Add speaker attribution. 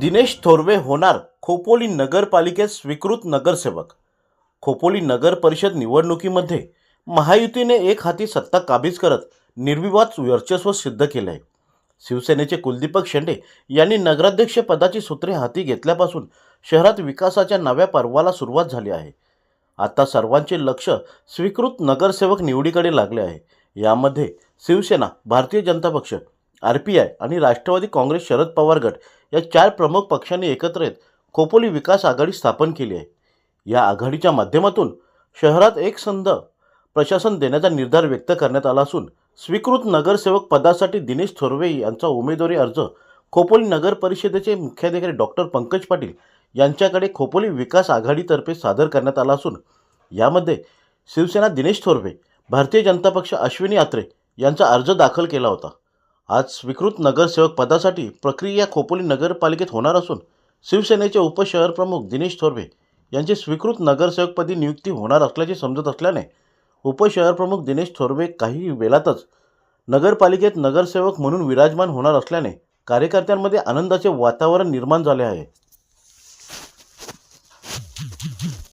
Speaker 1: दिनेश थोरवे होणार खोपोली नगरपालिकेत स्वीकृत नगरसेवक. खोपोली नगर परिषद निवडणुकीमध्ये महायुतीने एक हाती सत्ता काबीज करत निर्विवाद वर्चस्व सिद्ध केले आहे. शिवसेनेचे कुलदीपक शेंडे यांनी नगराध्यक्ष पदाची सूत्रे हाती घेतल्यापासून शहरात विकासाच्या नव्या पर्वाला सुरुवात झाली आहे. आता सर्वांचे लक्ष स्वीकृत नगरसेवक निवडीकडे लागले आहे. यामध्ये शिवसेना, भारतीय जनता पक्ष, RPI आणि राष्ट्रवादी काँग्रेस शरद पवार गट या 4 प्रमुख पक्षांनी एकत्र येत खोपोली विकास आघाडी स्थापन केली आहे. या आघाडीच्या माध्यमातून शहरात एकसंध प्रशासन देण्याचा निर्धार व्यक्त करण्यात आला असून स्वीकृत नगरसेवक पदासाठी दिनेश थोरवे यांचा उमेदवारी अर्ज खोपोली नगर परिषदेचे मुख्याधिकारी डॉक्टर पंकज पाटील यांच्याकडे खोपोली विकास आघाडीतर्फे सादर करण्यात आला असून यामध्ये शिवसेना दिनेश थोरवे, भारतीय जनता पक्ष अश्विनी आत्रे यांचा अर्ज दाखल केला होता. आज स्वीकृत नगरसेवक पदासाठी प्रक्रिया खोपोली नगरपालिकेत होणार असून शिवसेनेचे उपशहर प्रमुख दिनेश थोरवे यांची स्वीकृत नगरसेवकपदी नियुक्ती होणार असल्याचे समजत असल्याने उपशहर प्रमुख दिनेश थोरवे काही वेळातच नगरपालिकेत नगरसेवक म्हणून विराजमान होणार असल्याने कार्यकर्त्यांमध्ये आनंदाचे वातावरण निर्माण झाले आहे.